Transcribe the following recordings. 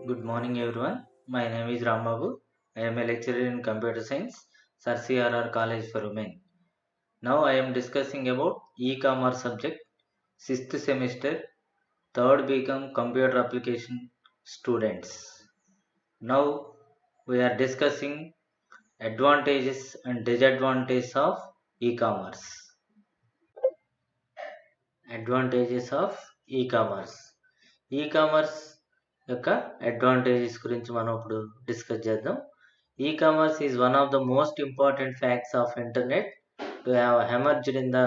Good morning, everyone. My name is Rambabu. I am a lecturer in computer science, Sir CRR College for Women. Now I am discussing about e-commerce subject, 6th semester, 3rd BCom computer application students. Now we are discussing advantages and disadvantages of e-commerce. Advantages of e-commerce. E-commerce యొక్క advantages గురించి మనం ఇప్పుడు discuss చేద్దాం. E-commerce is one of the most important facts of internet to have emerged in the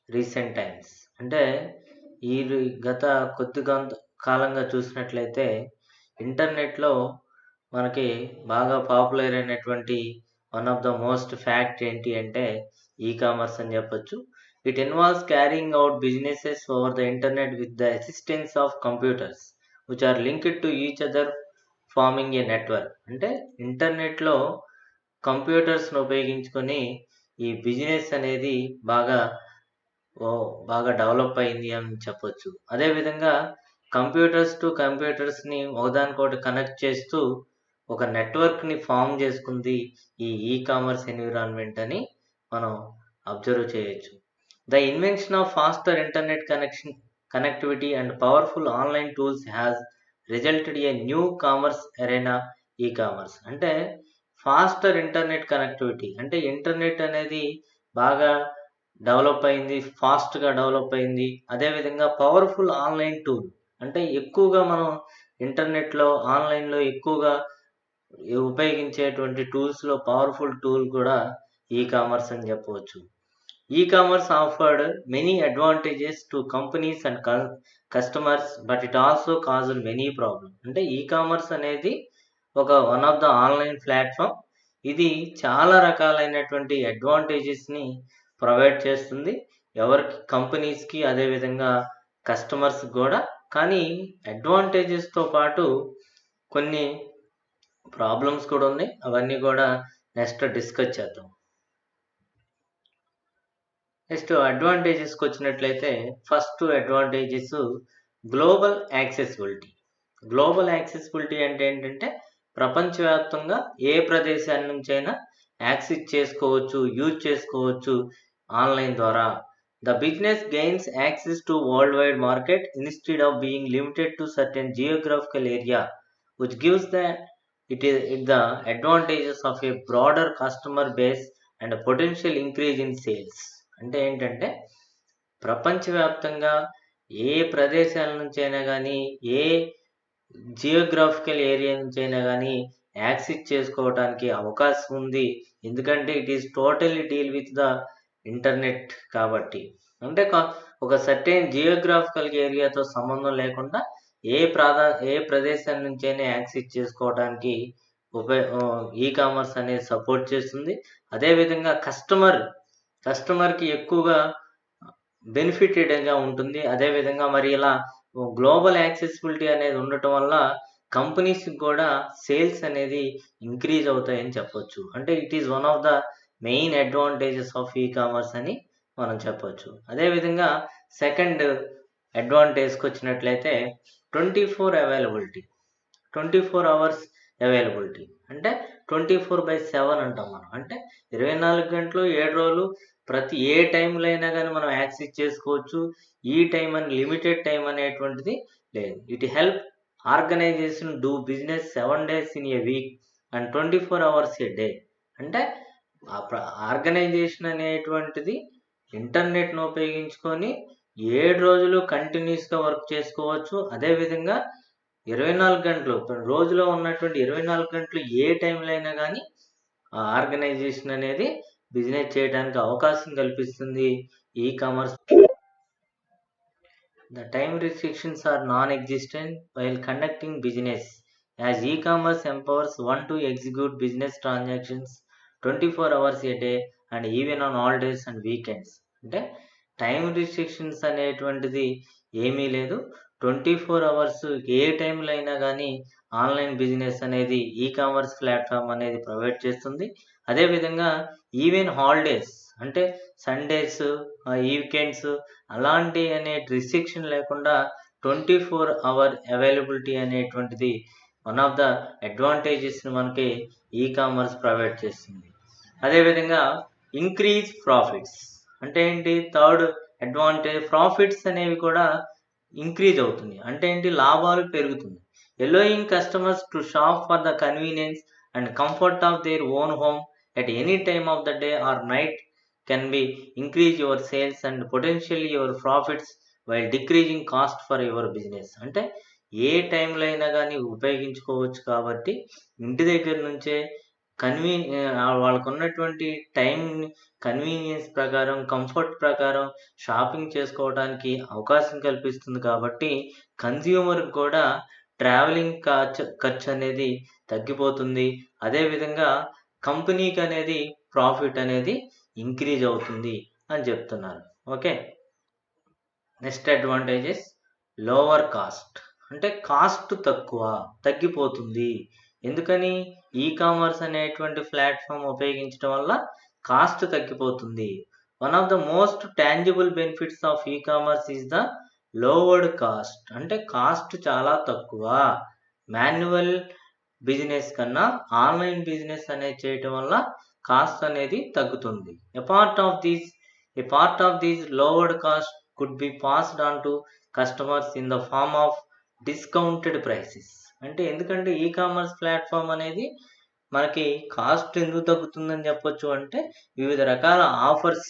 recent times. అంటే ఈ గత కాలంగా చూసినట్లయితే ఇంటర్నెట్లో మనకి బాగా పాపులర్ అయినటువంటి one of the most fact ఏంటి అంటే ఈ-కామర్స్ అని చెప్పొచ్చు. It involves carrying out businesses over the internet with the assistance of computers, which are linked to each other, forming a network. అంటే ఇంటర్నెట్లో కంప్యూటర్స్ను ఉపయోగించుకొని ఈ బిజినెస్ అనేది బాగా డెవలప్ అయింది అని చెప్పొచ్చు. అదేవిధంగా కంప్యూటర్స్ టు కంప్యూటర్స్ని ఒకదానికొకటి కనెక్ట్ చేస్తూ ఒక నెట్వర్క్ని ఫామ్ చేసుకుంది ఈ-కామర్స్ ఎన్విరాన్మెంట్ అని మనం అబ్జర్వ్ చేయొచ్చు. The invention of faster internet connectivity and powerful online tools has resulted in a new commerce arena, e-commerce. అంటే ఫాస్టర్ ఇంటర్నెట్ కనెక్టివిటీ అంటే ఇంటర్నెట్ అనేది బాగా డెవలప్ అయింది, ఫాస్ట్గా డెవలప్ అయింది. అదేవిధంగా పవర్ఫుల్ ఆన్లైన్ టూల్ అంటే ఎక్కువగా మనం ఇంటర్నెట్లో ఆన్లైన్లో ఎక్కువగా ఉపయోగించేటువంటి టూల్స్లో పవర్ఫుల్ టూల్ కూడా ఈ-కామర్స్ అని చెప్పవచ్చు. E-commerce offered many advantages to companies and customers, but it also caused many problems. అంటే ఈ-కామర్స్ అనేది one of the online platform. ఇది చాలా రకాలైనటువంటి అడ్వాంటేజెస్ని ప్రొవైడ్ చేస్తుంది ఎవరికి, కంపెనీస్కి, అదేవిధంగా కస్టమర్స్ కూడా. కానీ అడ్వాంటేజెస్తో పాటు కొన్ని ప్రాబ్లమ్స్ కూడా ఉన్నాయి. అవన్నీ కూడా నెక్స్ట్ డిస్కస్ చేద్దాం. నెక్స్ట్ అడ్వాంటేజెస్కి వచ్చినట్లయితే first advantages global accessibility. Global accessibility అంటే ఏంటంటే ప్రపంచవ్యాప్తంగా ఏ ప్రదేశాల నుంచైనా యాక్సెస్ చేసుకోవచ్చు, యూజ్ చేసుకోవచ్చు ఆన్లైన్ ద్వారా. The business gains access to world wide market instead of being limited to certain geographical area, which gives the advantages of A broader customer base and potential increase in sales. అంటే ఏంటంటే ప్రపంచవ్యాప్తంగా ఏ ప్రదేశాల నుంచైనా కానీ, ఏ geographical area నుంచైనా కానీ access చేసుకోవడానికి అవకాశం ఉంది. ఎందుకంటే it is totally deal with the internet కాబట్టి. అంటే ఒక సర్టెన్ జియోగ్రాఫికల్ ఏరియాతో సంబంధం లేకుండా ఏ ప్రదేశం నుంచైనా యాక్సెస్ చేసుకోవడానికి ఈ-కామర్స్ అనేది సపోర్ట్ చేస్తుంది. అదేవిధంగా కస్టమర్కి ఎక్కువగా బెనిఫిటెడ్గా ఉంటుంది. అదేవిధంగా మరి ఇలా గ్లోబల్ యాక్సెసిబిలిటీ అనేది ఉండటం వల్ల కంపెనీస్కి కూడా సేల్స్ అనేది ఇంక్రీజ్ అవుతాయని చెప్పొచ్చు. అంటే it is one of the main advantages of e-commerce అని మనం చెప్పొచ్చు. అదేవిధంగా సెకండ్ అడ్వాంటేజ్కి వచ్చినట్లయితే 24 అవైలబిలిటీ. 24 అవర్స్ అవైలబిలిటీ అంటే 24/7 అంటాం మనం. అంటే 24 గంటలు 7 రోజులు ప్రతి ఏ టైంలో అయినా కానీ మనం యాక్సెస్ చేసుకోవచ్చు. ఈ టైం అని లిమిటెడ్ టైం అనేటువంటిది లేదు. It help organization do business 7 days in a week and 24 hours a day. అంటే ఆర్గనైజేషన్ అనేటువంటిది ఇంటర్నెట్ను ఉపయోగించుకొని 7 రోజులు కంటిన్యూస్గా వర్క్ చేసుకోవచ్చు. అదేవిధంగా 24 గంటలు రోజులో ఉన్నటువంటి 24 గంటలు ఏ టైంలో అయినా కానీ ఆర్గనైజేషన్ అనేది బిజినెస్ చేయడానికి అవకాశం కల్పిస్తుంది e commerce. The time restrictions are non-existent while conducting business, as e-commerce empowers one to execute business transactions 24 hours a day and even on holidays and weekends. అంటే టైం రిస్ట్రిక్షన్స్ అనేటువంటిది ఏమీ లేదు. 24 hours ఏ టైంలో అయినా కానీ ఆన్లైన్ బిజినెస్ అనేది e commerce platform అనేది provide చేస్తుంది. అదేవిధంగా ఈవెన్ హాలిడేస్ అంటే సండేస్, వీకెండ్స్ అలాంటి అనే రిస్ట్రిక్షన్ లేకుండా 24 hour అవైలబిలిటీ అనేటువంటిది వన్ ఆఫ్ ద అడ్వాంటేజెస్ని మనకి ఈ కామర్స్ ప్రొవైడ్ చేస్తుంది. అదేవిధంగా ఇంక్రీజ్ ప్రాఫిట్స్ అంటే ఏంటి, థర్డ్ అడ్వాంటేజ్ ప్రాఫిట్స్ అనేవి కూడా ఇంక్రీజ్ అవుతుంది. అంటే ఏంటి, లాభాలు పెరుగుతుంది. allowing customers to shop for the convenience and comfort of their own home at any time of the day or night can be increase your sales and potentially your profits while decreasing cost for your business. అంటే ఏ టైంలో అయినా కానీ ఉపయోగించుకోవచ్చు కాబట్టి ఇంటి దగ్గర నుంచే వాళ్ళకు ఉన్నటువంటి టైం కన్వీనియన్స్ ప్రకారం, కంఫర్ట్ ప్రకారం షాపింగ్ చేసుకోవడానికి అవకాశం కల్పిస్తుంది. కాబట్టి కన్జ్యూమర్కి కూడా ట్రావెలింగ్ ఖర్చు అనేది తగ్గిపోతుంది. అదేవిధంగా కంపెనీకి అనేది ప్రాఫిట్ అనేది ఇంక్రీజ్ అవుతుంది అని చెప్తున్నారు. Okay, next advantages lower caste అంటే కాస్ట్ తగ్గిపోతుంది. ఎందుకని, ఈ కామర్స్ అనేటువంటి ప్లాట్ఫామ్ ఉపయోగించడం వల్ల కాస్ట్ తగ్గిపోతుంది. One of the most tangible benefits of e commerce is the lowered cost అంటే కాస్ట్ చాలా తక్కువ. మాన్యువల్ బిజినెస్ కన్నా ఆన్లైన్ బిజినెస్ అనేది చేయటం వల్ల కాస్ట్ అనేది తగ్గుతుంది. A part of these lowered cost could be passed on to customers in the form of discounted prices. అంటే ఎందుకంటే ఈ కామర్స్ ప్లాట్ఫామ్ అనేది మనకి కాస్ట్ ఎందుకు తగ్గుతుందని చెప్పొచ్చు అంటే వివిధ రకాల ఆఫర్స్,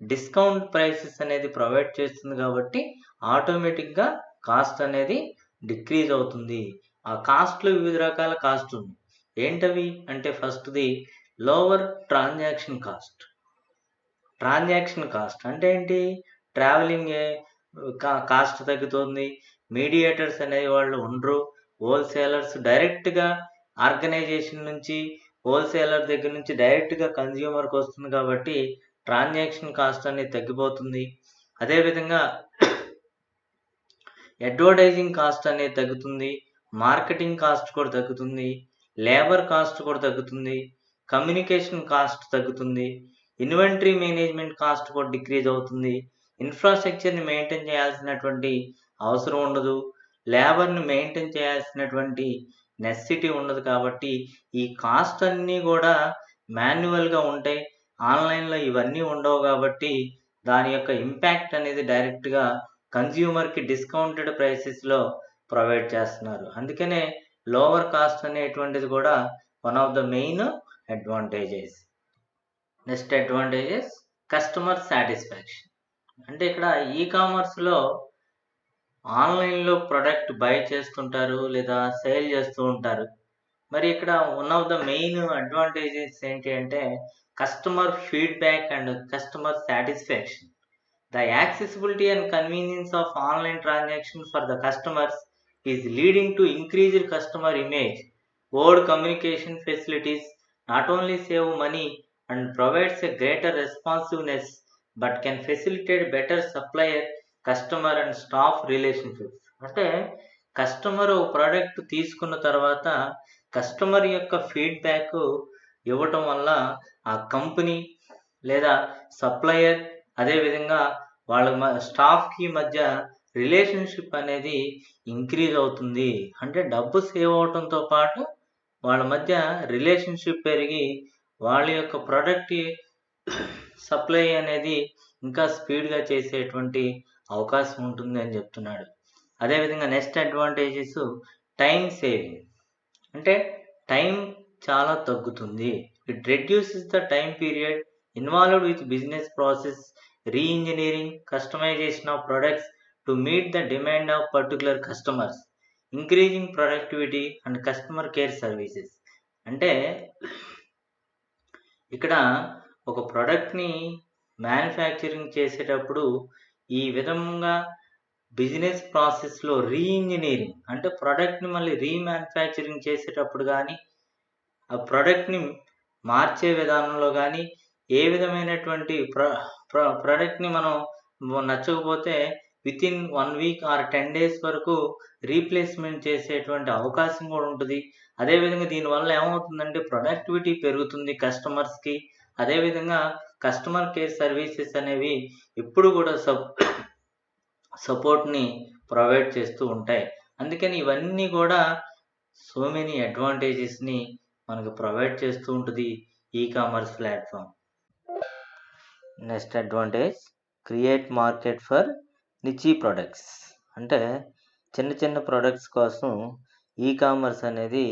డిస్కౌంట్ ప్రైసెస్ అనేది ప్రొవైడ్ చేస్తుంది కాబట్టి ఆటోమేటిక్గా కాస్ట్ అనేది డిక్రీజ్ అవుతుంది. ఆ కాస్ట్లో వివిధ రకాల కాస్ట్ ఉంది. ఏంటవి అంటే ఫస్ట్ది లోవర్ ట్రాన్సాక్షన్ కాస్ట్ అంటే ఏంటి, ట్రావెలింగ్ కాస్ట్ తగ్గుతుంది. మీడియేటర్స్ అనేవి వాళ్ళు ఉండరు. హోల్సేలర్స్ డైరెక్ట్గా ఆర్గనైజేషన్ నుంచి, హోల్సేలర్ దగ్గర నుంచి డైరెక్ట్గా కన్జ్యూమర్కి వస్తుంది కాబట్టి ట్రాన్సాక్షన్ కాస్ట్ అనేది తగ్గిపోతుంది. అదేవిధంగా అడ్వర్టైజింగ్ కాస్ట్ అనేది తగ్గుతుంది. మార్కెటింగ్ కాస్ట్ కూడా తగ్గుతుంది. లేబర్ కాస్ట్ కూడా తగ్గుతుంది. కమ్యూనికేషన్ కాస్ట్ తగ్గుతుంది. ఇన్వెంటరీ మేనేజ్మెంట్ కాస్ట్ కూడా డిక్రీజ్ అవుతుంది. ఇన్ఫ్రాస్ట్రక్చర్ని మెయింటైన్ చేయాల్సినటువంటి అవసరం ఉండదు. లేబర్ని మెయింటైన్ చేయాల్సినటువంటి నెసెసిటీ ఉండదు. కాబట్టి ఈ కాస్ట్ అన్నీ కూడా మాన్యువల్గా ఉంటాయి. ఆన్లైన్లో ఇవన్నీ ఉండవు కాబట్టి దాని యొక్క ఇంపాక్ట్ అనేది డైరెక్ట్గా కన్జ్యూమర్కి డిస్కౌంటెడ్ ప్రైసెస్లో ప్రొవైడ్ చేస్తున్నారు. అందుకనే లోవర్ కాస్ట్ అనేటువంటిది కూడా one of the main advantages. Next advantages customer satisfaction అంటే ఇక్కడ ఈ కామర్స్లో ఆన్లైన్లో ప్రొడక్ట్ బై చేస్తుంటారు లేదా సేల్ చేస్తూ ఉంటారు. మరి ఇక్కడ one of the main advantages ఏంటి అంటే customer feedback and customer satisfaction. The accessibility and convenience of online transaction for the customers is leading to increased customer image. Word communication facilities not only save money and provides a greater responsiveness but can facilitate better supplier, customer and staff relationships. అంటే customer ఒక product తీసుకున్న తర్వాత customer యొక్క feedback ఇవ్వటం వల్ల ఆ company లేదా supplier అదేవిధంగా వాళ్ళ స్టాఫ్కి మధ్య రిలేషన్షిప్ అనేది ఇంక్రీజ్ అవుతుంది. అంటే డబ్బు సేవ్ అవడంతో పాటు వాళ్ళ మధ్య రిలేషన్షిప్ పెరిగి వాళ్ళ యొక్క ప్రోడక్ట్ సప్లై అనేది ఇంకా స్పీడ్గా చేసేటువంటి అవకాశం ఉంటుంది అని చెప్తున్నాడు. అదేవిధంగా నెక్స్ట్ అడ్వాంటేజెస్ టైం సేవింగ్ అంటే టైం చాలా తగ్గుతుంది. It reduces the time period involved with business process, re-engineering, customization of products to meet the demand of particular customers, increasing productivity and customer care services. అంటే ఇక్కడ ఒక ప్రోడక్ట్ని manufacturing చేసేటప్పుడు ఈ విధంగా బిజినెస్ ప్రాసెస్లో రీఇంజనీరింగ్ అంటే ప్రోడక్ట్ని మళ్ళీ రీమ్యానుఫ్యాక్చరింగ్ చేసేటప్పుడు కానీ ఆ ప్రోడక్ట్ని మార్చే విధానంలో కానీ ఏ విధమైనటువంటి ప్రోడక్ట్ని మనం నచ్చకపోతే వితిన్ 1 వీక్ ఆర్ 10 డేస్ వరకు రీప్లేస్మెంట్ చేసేటువంటి అవకాశం కూడా ఉంటుంది. అదేవిధంగా దీనివల్ల ఏమవుతుందంటే ప్రొడక్టివిటీ పెరుగుతుంది కస్టమర్స్కి. అదేవిధంగా కస్టమర్ కేర్ సర్వీసెస్ అనేవి ఎప్పుడు కూడా సపోర్ట్ని ప్రొవైడ్ చేస్తూ ఉంటాయి. అందుకని ఇవన్నీ కూడా సో మెనీ అడ్వాంటేజెస్ని మనకు ప్రొవైడ్ చేస్తూ ఉంటుంది ఈ commerce platform. Next advantage, create market for niche products. అంటే చిన్న చిన్న ప్రొడక్ట్స్ కోసం ఈ కామర్స్ అనేది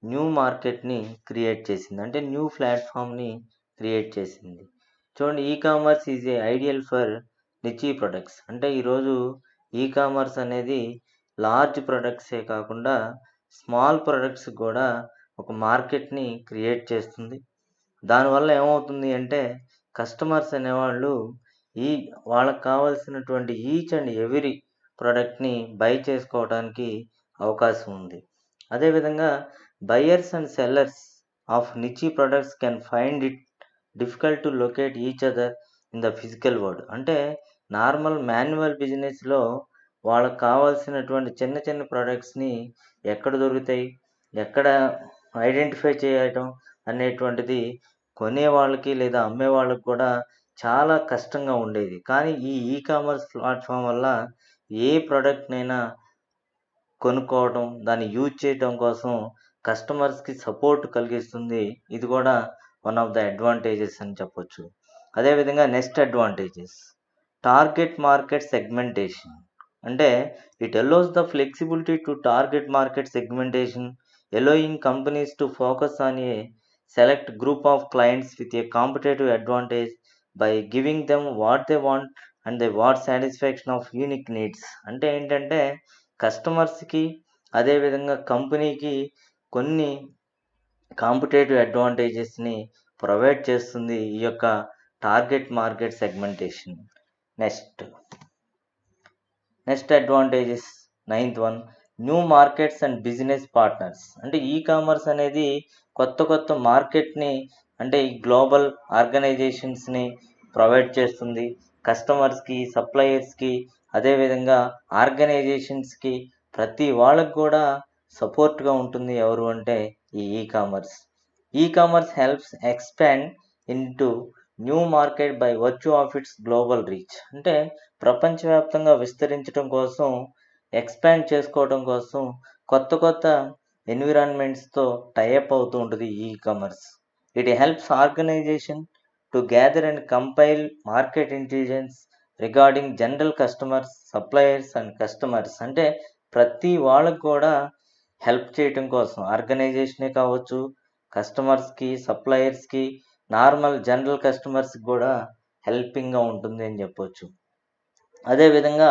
న్యూ మార్కెట్ని క్రియేట్ చేసింది, అంటే న్యూ ప్లాట్ఫామ్ని క్రియేట్ చేసింది. చూడండి, e commerce is a ideal for niche products. అంటే ఈరోజు ఈ కామర్స్ అనేది లార్జ్ ప్రొడక్ట్సే కాకుండా స్మాల్ ప్రొడక్ట్స్ కూడా ఒక మార్కెట్ని క్రియేట్ చేస్తుంది. దానివల్ల ఏమవుతుంది అంటే కస్టమర్స్ అనేవాళ్ళు ఈ వాళ్ళకి కావాల్సినటువంటి ఈచ్ అండ్ ఎవ్రీ ప్రోడక్ట్ని బై చేసుకోవడానికి అవకాశం ఉంది. అదేవిధంగా buyers and sellers of niche products can find it difficult to locate each other in the physical world. అంటే నార్మల్ మాన్యువల్ బిజినెస్లో వాళ్ళకి కావాల్సినటువంటి చిన్న చిన్న ప్రొడక్ట్స్ని ఎక్కడ దొరుకుతాయి, ఎక్కడ ఐడెంటిఫై చేయటం అనేటువంటిది కొనే వాళ్ళకి లేదా అమ్మే వాళ్ళకి కూడా చాలా కష్టంగా ఉండేది. కానీ ఈ కామర్స్ ప్లాట్ఫామ్ వల్ల ఏ ప్రోడక్ట్నైనా కొనుక్కోవడం, దాన్ని యూజ్ చేయటం కోసం కస్టమర్స్కి సపోర్ట్ కలిగిస్తుంది. ఇది కూడా వన్ ఆఫ్ ద అడ్వాంటేజెస్ అని చెప్పొచ్చు. అదేవిధంగా next advantages, target market segmentation. అంటే it allows the flexibility to target market segmentation, allowing companies to focus on a select group of clients with a competitive advantage by giving them what they want and they want satisfaction of unique needs. అంటే ఏంటంటే కస్టమర్స్కి అదేవిధంగా కంపెనీకి కొన్ని competitive అడ్వాంటేజెస్ని provide చేస్తుంది ఈ యొక్క target market segmentation. Next advantages, ninth one, new markets and business partners. అంటే ఈ కామర్స్ అనేది కొత్త మార్కెట్ని, అంటే ఈ గ్లోబల్ ఆర్గనైజేషన్స్ని ప్రొవైడ్ చేస్తుంది కస్టమర్స్కి, సప్లయర్స్కి, అదేవిధంగా ఆర్గనైజేషన్స్కి, ప్రతి వాళ్ళకు కూడా సపోర్ట్గా ఉంటుంది. ఎవరు అంటే e commerce. E commerce helps expand into new market by virtue of it's global reach. అంటే ప్రపంచవ్యాప్తంగా విస్తరించడం కోసం, ఎక్స్పాండ్ చేసుకోవడం కోసం కొత్త ఎన్విరాన్మెంట్స్తో టైఅప్ అవుతూ ఉంటుంది e commerce. It helps organization to gather and compile market intelligence regarding general customers, suppliers and customers. అంటే ప్రతి వాళ్ళకు కూడా హెల్ప్ చేయటం కోసం ఆర్గనైజేషనే కావచ్చు, కస్టమర్స్కి, సప్లయర్స్కి, నార్మల్ జనరల్ కస్టమర్స్కి కూడా హెల్పింగ్గా ఉంటుంది అని చెప్పొచ్చు. అదేవిధంగా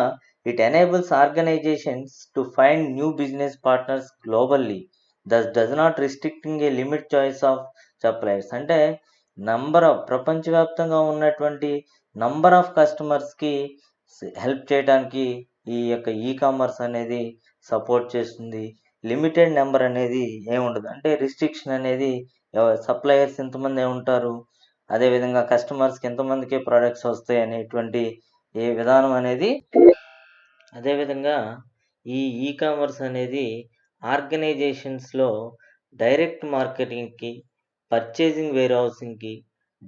it enables organizations to find new business partners globally, thus does not restricting a limit choice of suppliers. అంటే ప్రపంచవ్యాప్తంగా ఉన్నటువంటి నంబర్ ఆఫ్ కస్టమర్స్కి హెల్ప్ చేయడానికి ఈ యొక్క ఈ కామర్స్ అనేది సపోర్ట్ చేస్తుంది. లిమిటెడ్ నెంబర్ అనేది ఏముండదు, అంటే రిస్ట్రిక్షన్ అనేది సప్లయర్స్ ఎంతమంది ఉంటారు, అదేవిధంగా కస్టమర్స్కి ఎంతమందికి ప్రోడక్ట్స్ వస్తాయి అనేటువంటి ఏ విధానం అనేది. అదేవిధంగా ఈ కామర్స్ అనేది ఆర్గనైజేషన్స్లో డైరెక్ట్ మార్కెటింగ్కి, పర్చేసింగ్ వేర్ హౌసింగ్కి,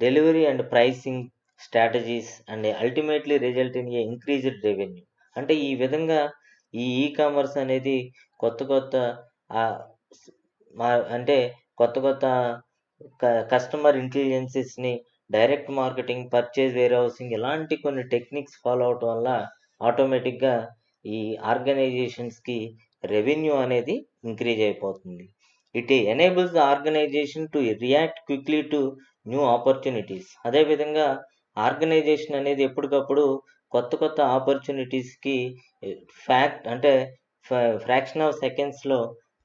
delivery and pricing strategies and ultimately result in a increased revenue. అంటే ఈ విధంగా ఈ కామర్స్ అనేది కొత్త అంటే కొత్త కస్టమర్ ఇంటెలిజెన్సెస్ని, direct marketing, purchase warehousing ఇలాంటి కొన్ని టెక్నిక్స్ ఫాలో అవటం వల్ల ఆటోమేటిక్గా ఈ ఆర్గనైజేషన్స్కి రెవెన్యూ అనేది ఇంక్రీజ్ అయిపోతుంది. It enables the organization to react quickly to new opportunities. అదేవిధంగా ఆర్గనైజేషన్ అనేది ఎప్పటికప్పుడు కొత్త ఆపర్చునిటీస్కి ఫ్రాక్షన్ ఆఫ్ సెకండ్స్లో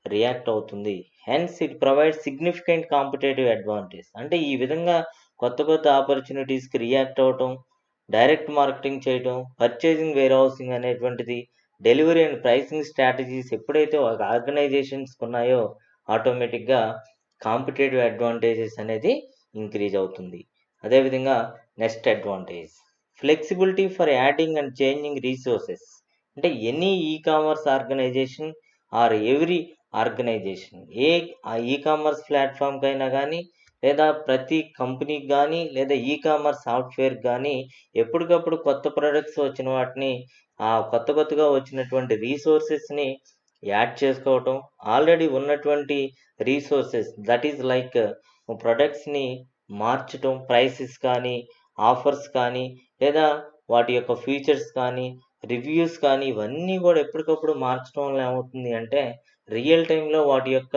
రియాక్ట్ అవుతుంది. Hence it provides significant competitive advantage. అంటే ఈ విధంగా కొత్త ఆపర్చునిటీస్కి రియాక్ట్ అవ్వటం, డైరెక్ట్ మార్కెటింగ్ చేయటం, పర్చేసింగ్ వేర్ హౌసింగ్ అనేటువంటిది, డెలివరీ అండ్ ప్రైసింగ్ స్ట్రాటజీస్ ఎప్పుడైతే ఒక ఆర్గనైజేషన్స్కి ఉన్నాయో ఆటోమేటిక్గా కాంపిటేటివ్ అడ్వాంటేజెస్ అనేది ఇంక్రీజ్ అవుతుంది. అదేవిధంగా next advantage, flexibility for adding and changing resources. అంటే any e commerce organization or every organization e commerce ప్లాట్ఫామ్కి అయినా కానీ, లేదా ప్రతి కంపెనీకి కానీ, లేదా ఈ కామర్స్ సాఫ్ట్వేర్కి కానీ ఎప్పటికప్పుడు కొత్త ప్రొడక్ట్స్ వచ్చిన వాటిని, ఆ కొత్తగా వచ్చినటువంటి రీసోర్సెస్ని యాడ్ చేసుకోవటం, ఆల్రెడీ ఉన్నటువంటి రీసోర్సెస్ దట్ ఈజ్ లైక్ ప్రొడక్ట్స్ని మార్చటం, ప్రైసెస్ కానీ, ఆఫర్స్ కానీ, లేదా వాటి యొక్క ఫీచర్స్ కానీ, రివ్యూస్ కానీ, ఇవన్నీ కూడా ఎప్పటికప్పుడు మార్చడం వల్ల ఏమవుతుంది అంటే రియల్ టైంలో వాటి యొక్క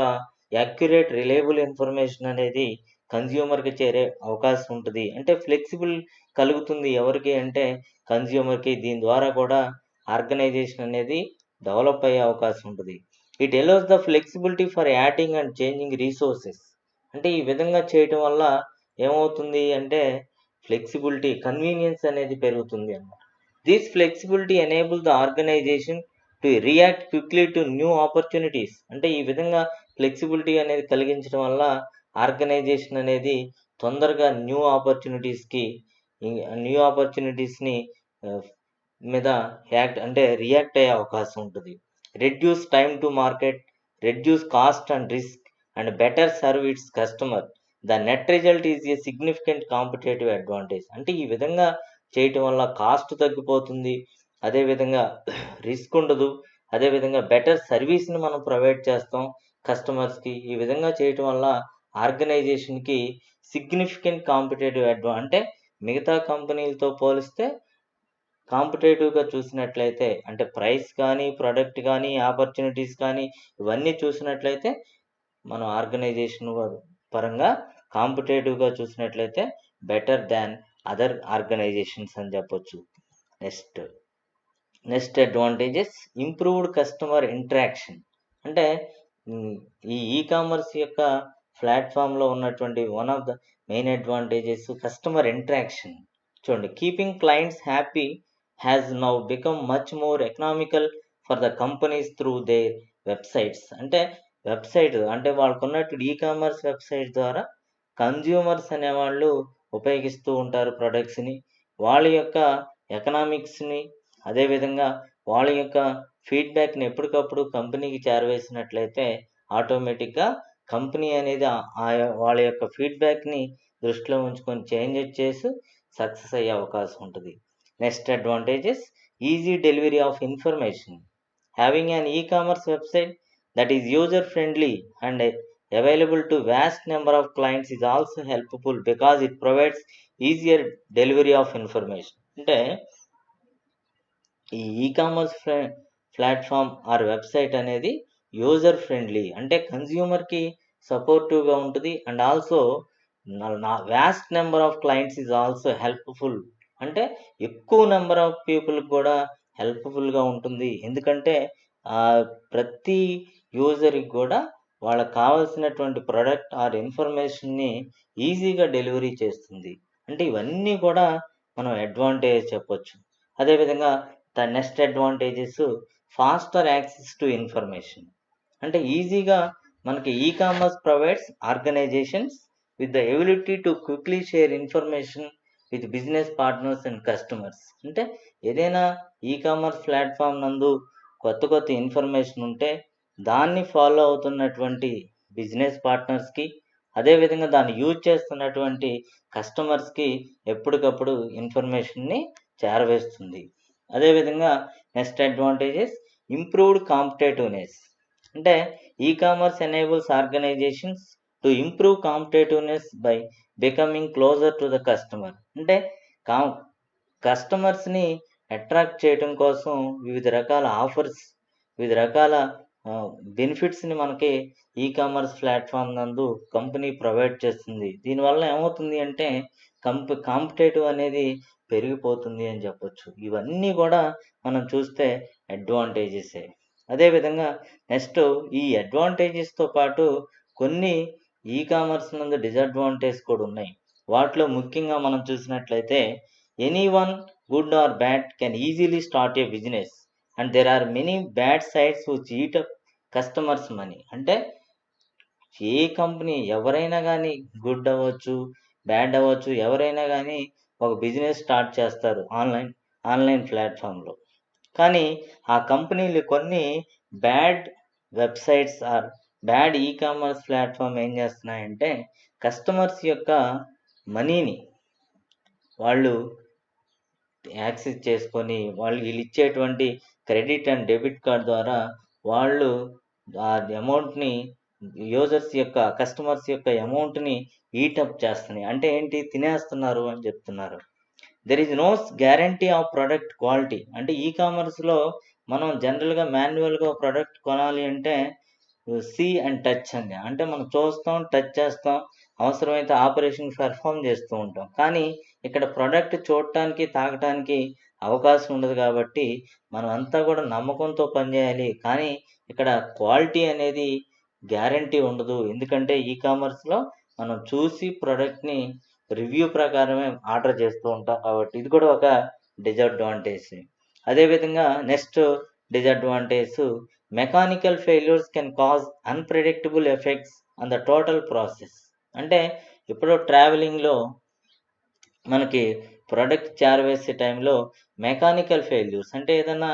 యాక్యురేట్ రిలయబుల్ ఇన్ఫర్మేషన్ అనేది కన్జ్యూమర్కి చేరే అవకాశం ఉంటుంది. అంటే ఫ్లెక్సిబుల్ కలుగుతుంది ఎవరికి అంటే కన్జ్యూమర్కి. దీని ద్వారా కూడా ఆర్గనైజేషన్ అనేది డెవలప్ అయ్యే అవకాశం ఉంటుంది. It ఎలోస్ the flexibility for adding and changing resources. అంటే ఈ విధంగా చేయటం వల్ల ఏమవుతుంది అంటే ఫ్లెక్సిబిలిటీ, కన్వీనియన్స్ అనేది పెరుగుతుంది అన్నమాట. This flexibility enable the organization to react quickly to new opportunities. అంటే ఈ విధంగా ఫ్లెక్సిబిలిటీ అనేది కలిగించడం వల్ల ఆర్గనైజేషన్ అనేది తొందరగా న్యూ ఆపర్చునిటీస్ని మీద రియాక్ట్ అయ్యే అవకాశం ఉంటుంది. Reduce time to market, reduce cost and risk and better serve it's customer. The net result is a significant competitive advantage. అంటే ఈ విధంగా చేయటం వల్ల కాస్ట్ తగ్గిపోతుంది, అదేవిధంగా రిస్క్ ఉండదు, అదేవిధంగా బెటర్ సర్వీస్ని మనం ప్రొవైడ్ చేస్తాం కస్టమర్స్కి. ఈ విధంగా చేయటం వల్ల ఆర్గనైజేషన్కి సిగ్నిఫికెంట్ కాంపిటేటివ్ అంటే మిగతా కంపెనీలతో పోలిస్తే కాంపిటేటివ్‌గా చూసినట్లయితే అంటే ప్రైస్ కానీ, ప్రొడక్ట్ కానీ, ఆపర్చునిటీస్ కానీ ఇవన్నీ చూసినట్లయితే మనం ఆర్గనైజేషన్ పరంగా కాంపిటేటివ్‌గా చూసినట్లయితే బెటర్ దాన్ అదర్ ఆర్గనైజేషన్స్ అని చెప్పొచ్చు. Next advantages improved customer interaction. అంటే ఈ కామర్స్ యొక్క ప్లాట్ఫామ్లో ఉన్నటువంటి one of the main advantages customer interaction. చూడండి, keeping clients happy has now become much more economical for the companies through their websites. అంటే వాళ్ళకున్నట్టు e commerce website ద్వారా consumers అనేవాళ్ళు ఉపయోగిస్తూ ఉంటారు ప్రొడక్ట్స్ని. వాళ్ళ యొక్క ఎకనామిక్స్ని, అదేవిధంగా వాళ్ళ యొక్క ఫీడ్బ్యాక్ని ఎప్పటికప్పుడు కంపెనీకి చేరవేసినట్లయితే ఆటోమేటిక్గా కంపెనీ అనేది వాళ్ళ యొక్క ఫీడ్బ్యాక్ని దృష్టిలో ఉంచుకొని చేంజెస్ చేసి సక్సెస్ అయ్యే అవకాశం ఉంటుంది. Next advantages easy delivery of information. Having an e-commerce website that is user friendly and available to vast number of clients is also helpful because it provides easier delivery of information. అంటే ఈ ecommerce platform are website అనేది user friendly, అంటే కన్జ్యూమర్కి సపోర్టివ్గా ఉంటుంది. And also vast number of clients is also helpful. అంటే ఎక్కువ number of పీపుల్కి కూడా హెల్ప్ఫుల్గా ఉంటుంది. ఎందుకంటే ప్రతి యూజర్కి కూడా వాళ్ళకి కావాల్సినటువంటి ప్రోడక్ట్ ఆర్ ఇన్ఫర్మేషన్ని ఈజీగా డెలివరీ చేస్తుంది. అంటే ఇవన్నీ కూడా మనం అడ్వాంటేజ్ చెప్పొచ్చు. అదేవిధంగా next advantages faster access to information. అంటే ఈజీగా మనకి e-commerce provides organizations with the ability to quickly share information with business partners and customers. అంటే ఏదైనా ఈకామర్స్ ప్లాట్ఫామ్ నందు కొత్త ఇన్ఫర్మేషన్ ఉంటే దాన్ని ఫాలో అవుతున్నటువంటి బిజినెస్ పార్ట్నర్స్కి, అదేవిధంగా దాన్ని యూజ్ చేస్తున్నటువంటి కస్టమర్స్కి ఎప్పటికప్పుడు ఇన్ఫర్మేషన్ని చేరవేస్తుంది. అదేవిధంగా నెక్స్ట్ అడ్వాంటేజెస్ ఇంప్రూవ్డ్ కాంపిటేటివ్నెస్. అంటే e-commerce enables organizations to improve competitiveness by becoming closer to the customer. అంటే కస్టమర్స్ని అట్రాక్ట్ చేయడం కోసం వివిధ రకాల ఆఫర్స్, వివిధ రకాల బెనిఫిట్స్ని మనకి ఈకామర్స్ ప్లాట్ఫామ్ నందు కంపెనీ ప్రొవైడ్ చేస్తుంది. దీనివల్ల ఏమవుతుంది అంటే కాంపిటేటివ్ అనేది పెరిగిపోతుంది అని చెప్పొచ్చు. ఇవన్నీ కూడా మనం చూస్తే అడ్వాంటేజెసే. అదేవిధంగా నెక్స్ట్ ఈ అడ్వాంటేజెస్తో పాటు కొన్ని ఈకామర్స్ నందు డిసడ్వాంటేజ్ కూడా ఉన్నాయి. వాటిలో ముఖ్యంగా మనం చూసినట్లయితే anyone good or bad can easily start a business and there are many bad sites which eat up customers money. అంటే ఏ కంపెనీ ఎవరైనా కానీ గుడ్ అవ్వచ్చు, బ్యాడ్ అవ్వచ్చు, ఎవరైనా కానీ ఒక బిజినెస్ స్టార్ట్ చేస్తారు ఆన్లైన్ ప్లాట్ఫామ్లో. కానీ ఆ కంపెనీలు కొన్ని bad websites or bad e-commerce platform ఏం చేస్తున్నాయంటే కస్టమర్స్ యొక్క మనీని వాళ్ళు యాక్సెస్ చేసుకొని వీళ్ళు ఇచ్చేటువంటి క్రెడిట్ అండ్ డెబిట్ కార్డ్ ద్వారా వాళ్ళు ఆ అమౌంట్ని కస్టమర్స్ యొక్క అమౌంట్ని ఈటప్ చేస్తున్నాయి. అంటే ఏంటి, తినేస్తున్నారు అని చెప్తున్నారు. There is no guarantee of product quality. అంటే ఈ కామర్స్లో మనం జనరల్గా మాన్యువల్గా ప్రొడక్ట్ కొనాలి అంటే సీ అండ్ టచ్ అండి. అంటే మనం చూస్తాం, టచ్ చేస్తాం, అవసరమైతే ఆపరేషన్ పెర్ఫామ్ చేస్తూ ఉంటాం. కానీ ఇక్కడ ప్రొడక్ట్ చూడటానికి, తాకటానికి అవకాశం ఉండదు కాబట్టి మనం అంతా కూడా నమ్మకంతో పనిచేయాలి. కానీ ఇక్కడ క్వాలిటీ అనేది గ్యారంటీ ఉండదు. ఎందుకంటే ఈ కామర్స్లో మనం చూసి ప్రొడక్ట్ని రివ్యూ ప్రకారమే ఆర్డర్ చేస్తూ ఉంటాం కాబట్టి ఇది కూడా ఒక డిసడ్వాంటేజ్. అదేవిధంగా next disadvantage, mechanical failures can cause unpredictable effects on the total process. అంటే ఇప్పుడు ట్రావెలింగ్‌లో మనకి ప్రొడక్ట్ చేరవేసే టైంలో మెకానికల్ ఫెయిల్యూర్స్ అంటే ఏదన్నా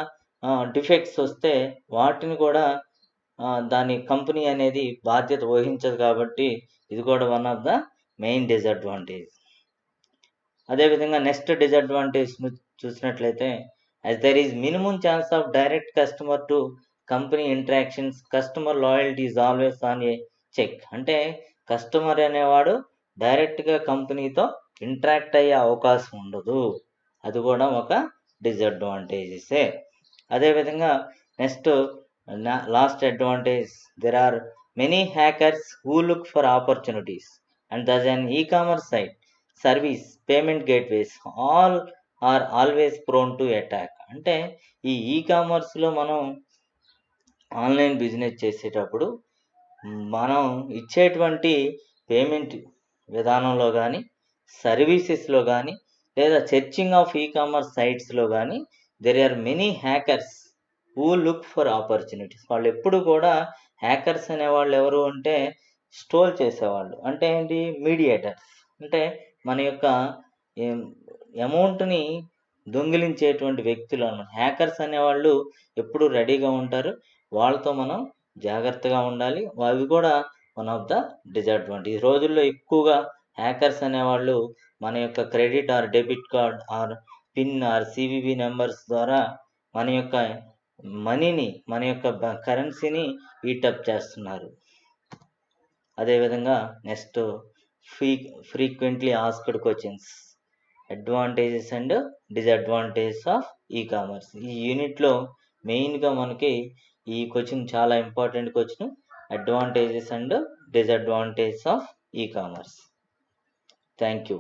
డిఫెక్ట్స్ వస్తే వాటిని కూడా దాని కంపెనీ అనేది బాధ్యత వహించదు కాబట్టి ఇది కూడా one of the main disadvantage. అదేవిధంగా నెక్స్ట్ డిసడ్వాంటేజ్ చూసినట్లయితే, as there is minimum chance of direct customer to company interactions, customer loyalty is always on a check. అంటే కస్టమర్ అనేవాడు డైరెక్ట్గా కంపెనీతో ఇంటరాక్ట్ అయ్యే అవకాశం ఉండదు. అది కూడా ఒక డిసడ్వాంటేజెసే. అదేవిధంగా next last advantage, there are many hackers who look for opportunities and thus an e-commerce site, service, payment gateways all are always prone to attack. అంటే ఈ ఈ-కామర్స్లో మనం ఆన్లైన్ బిజినెస్ చేసేటప్పుడు మనం ఇచ్చేటువంటి పేమెంట్ విధానంలో కానీ, సర్వీసెస్లో కానీ, లేదా సెర్చింగ్ ఆఫ్ ఈ-కామర్స్ సైట్స్లో కానీ there are many hackers who look for opportunities. వాళ్ళు ఎప్పుడు కూడా హ్యాకర్స్ అనేవాళ్ళు ఎవరు అంటే స్టోల్ చేసేవాళ్ళు. అంటే ఏంటి, మీడియేటర్స్. అంటే మన యొక్క అమౌంట్ని దొంగిలించేటువంటి వ్యక్తులను హ్యాకర్స్ అనేవాళ్ళు ఎప్పుడు రెడీగా ఉంటారు. వాళ్ళతో మనం జాగ్రత్తగా ఉండాలి. అవి కూడా వన్ ఆఫ్ ద డిసడ్వాంటేజ్. ఈ రోజుల్లో ఎక్కువగా హ్యాకర్స్ అనేవాళ్ళు మన యొక్క credit or debit card or pin or CVV numbers ద్వారా మన యొక్క మనీని, మన యొక్క కరెన్సీని ఈటప్ చేస్తున్నారు. అదేవిధంగా next frequently asked questions, advantages and disadvantages of e-commerce. ఈ యూనిట్లో మెయిన్గా మనకి ఈ క్వశ్చన్ చాలా important question, advantages and disadvantages of e-commerce. Thank you.